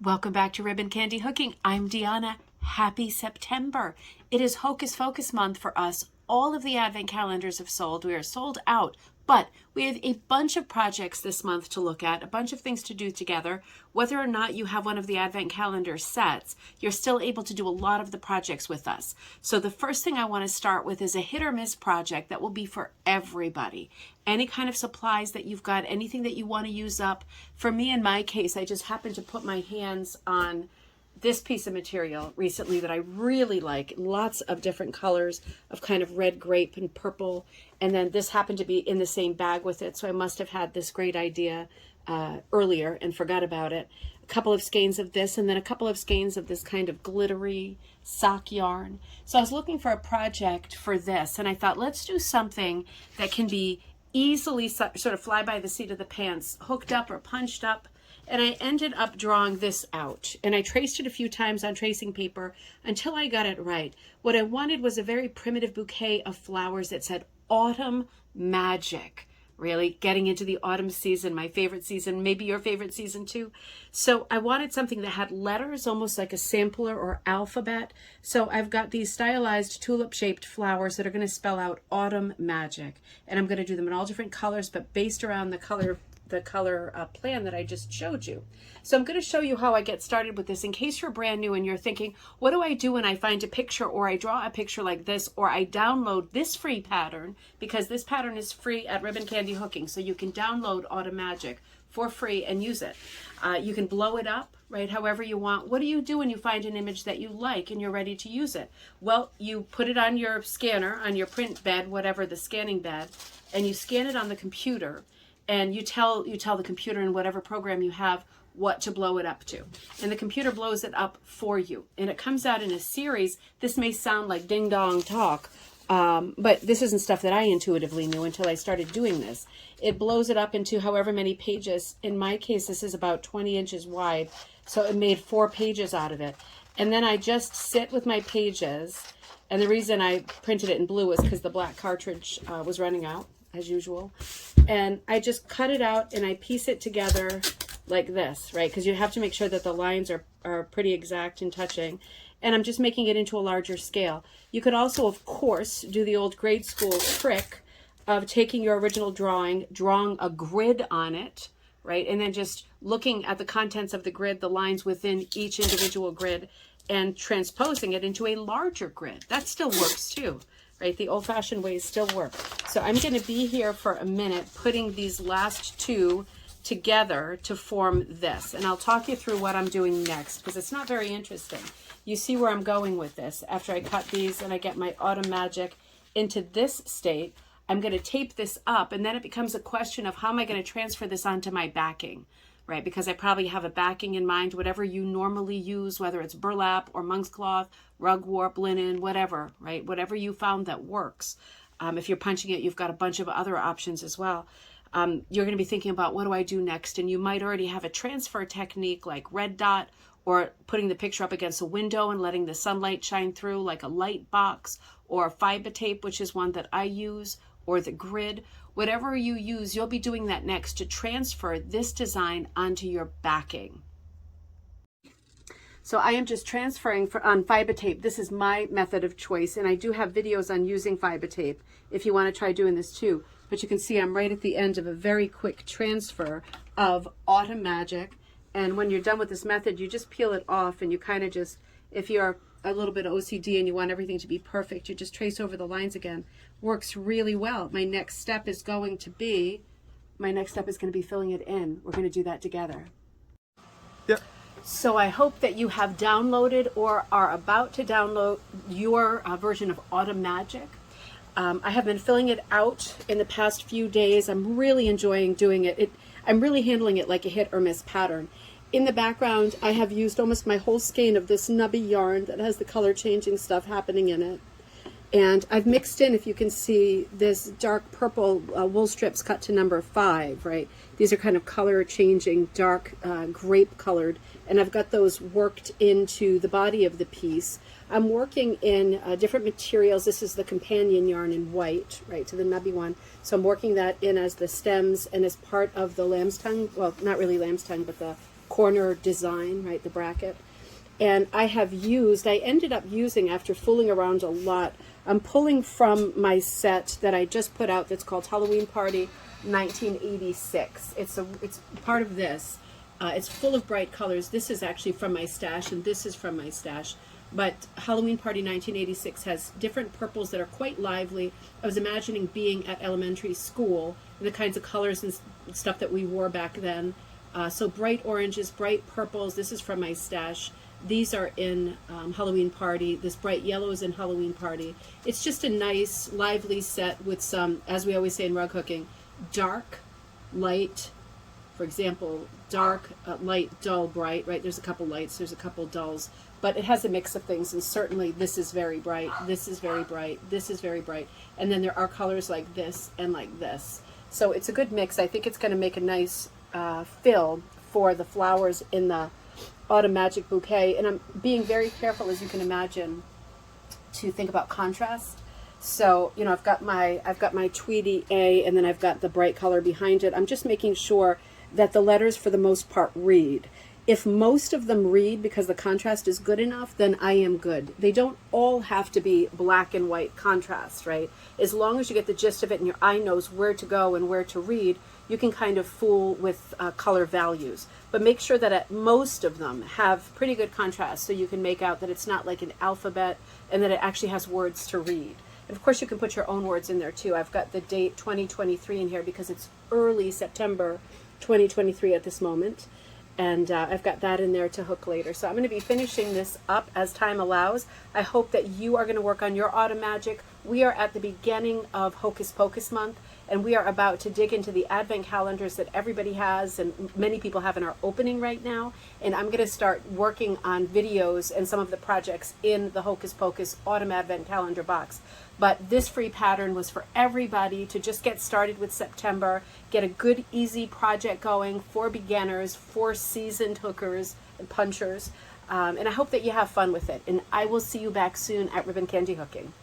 Welcome back to Ribbon Candy Hooking. I'm Deanna. Happy September. It is Hocus Focus month for us. All of the advent calendars have sold. We are sold out, but we have a bunch of projects this month to look at, a bunch of things to do together. Whether or not you have one of the advent calendar sets, you're still able to do a lot of the projects with us. So the first thing I want to start with is a hit or miss project that will be for everybody. Any kind of supplies that you've got, anything that you want to use up. For me, in my case, I just happened to put my hands on this piece of material recently that I really like. Lots of different colors of kind of red grape and purple. And then this happened to be in the same bag with it. So I must have had this great idea earlier and forgot about it. A couple of skeins of this and then a couple of skeins of this kind of glittery sock yarn. So I was looking for a project for this and I thought, let's do something that can be easily sort of fly by the seat of the pants, hooked up or punched up. And I ended up drawing this out. And I traced it a few times on tracing paper until I got it right. What I wanted was a very primitive bouquet of flowers that said Autumn Magic. Really getting into the autumn season, my favorite season, maybe your favorite season too. So I wanted something that had letters, almost like a sampler or alphabet. So I've got these stylized tulip-shaped flowers that are going to spell out Autumn Magic. And I'm going to do them in all different colors, but based around the color plan that I just showed you. So I'm going to show you how I get started with this in case you're brand new and you're thinking, what do I do when I find a picture or I draw a picture like this or I download this free pattern, because this pattern is free at Ribbon Candy Hooking. So you can download Autumn Magic for free and use it. You can blow it up, right, however you want. What do you do when you find an image that you like and you're ready to use it? Well, you put it on your scanner, on your print bed, whatever the scanning bed, and you scan it on the computer. And you tell the computer in whatever program you have what to blow it up to. And the computer blows it up for you. And it comes out in a series. This may sound like ding dong talk, but this isn't stuff that I intuitively knew until I started doing this. It blows it up into however many pages. In my case, this is about 20 inches wide. So it made 4 pages out of it. And then I just sit with my pages. And the reason I printed it in blue was because the black cartridge was running out, as usual. And I just cut it out and I piece it together like this, right? Because you have to make sure that the lines are pretty exact and touching. And I'm just making it into a larger scale. You could also, of course, do the old grade school trick of taking your original drawing a grid on it, right? And then just looking at the contents of the grid, the lines within each individual grid, and transposing it into a larger grid. That still works too. Right, the old-fashioned ways still work. So I'm going to be here for a minute putting these last two together to form this. And I'll talk you through what I'm doing next because it's not very interesting. You see where I'm going with this. After I cut these and I get my Autumn Magic into this state, I'm going to tape this up and then it becomes a question of how am I going to transfer this onto my backing. Right, because I probably have a backing in mind, whatever you normally use, whether it's burlap or monk's cloth, rug warp, linen, whatever, right? Whatever you found that works. If you're punching it, you've got a bunch of other options as well. You're going to be thinking about what do I do next? And you might already have a transfer technique like red dot or putting the picture up against a window and letting the sunlight shine through like a light box or fiber tape, which is one that I use, or the grid. Whatever you use, you'll be doing that next to transfer this design onto your backing. So I am just transferring on fiber tape. This is my method of choice, and I do have videos on using fiber tape if you want to try doing this too. But you can see I'm right at the end of a very quick transfer of Autumn Magic. And when you're done with this method, you just peel it off and you kind of just, if you're a little bit OCD and you want everything to be perfect, you just trace over the lines again. Works really well. My next step is going to be filling it in. We're going to do that together. Yep. So I hope that you have downloaded or are about to download your version of Autumn Magic. I have been filling it out in the past few days. I'm really enjoying doing it. I'm really handling it like a hit or miss pattern. In the background, I have used almost my whole skein of this nubby yarn that has the color changing stuff happening in it. And I've mixed in, if you can see, this dark purple wool strips cut to number 5, right? These are kind of color changing, dark grape colored. And I've got those worked into the body of the piece. I'm working in different materials. This is the companion yarn in white, right, to the nubby one. So I'm working that in as the stems and as part of the lamb's tongue. Well, not really lamb's tongue, but the corner design, right, the bracket. And I ended up using, after fooling around a lot, I'm pulling from my set that I just put out that's called Halloween Party 1986. It's part of this. It's full of bright colors. This is actually from my stash, and this is from my stash. But Halloween Party 1986 has different purples that are quite lively. I was imagining being at elementary school, and the kinds of colors and stuff that we wore back then. So bright oranges, bright purples. This is from my stash. These are in Halloween Party. This bright yellow is in Halloween Party. It's just a nice, lively set with some, as we always say in rug hooking, dark, light. For example, dark, light, dull, bright, right? There's a couple lights, there's a couple dulls, but it has a mix of things, and certainly this is very bright, this is very bright, this is very bright, and then there are colors like this and like this. So it's a good mix. I think it's going to make a nice fill for the flowers in the Autumn Magic Bouquet, and I'm being very careful, as you can imagine, to think about contrast. So, you know, I've got my Tweedy A, and then I've got the bright color behind it. I'm just making sure that the letters, for the most part, read. If most of them read because the contrast is good enough, then I am good. They don't all have to be black and white contrast, right? As long as you get the gist of it and your eye knows where to go and where to read, you can kind of fool with color values. But make sure that most of them have pretty good contrast, so you can make out that it's not like an alphabet and that it actually has words to read. And of course, you can put your own words in there too. I've got the date 2023 in here because it's early September 2023 at this moment. And I've got that in there to hook later. So I'm going to be finishing this up as time allows. I hope that you are going to work on your autumn magic. We are at the beginning of Hocus Pocus month, and we are about to dig into the advent calendars that everybody has and many people have in our opening right now. And I'm going to start working on videos and some of the projects in the Hocus Pocus autumn advent calendar box. But this free pattern was for everybody to just get started with September, get a good, easy project going for beginners, for seasoned hookers and punchers. And I hope that you have fun with it. And I will see you back soon at Ribbon Candy Hooking.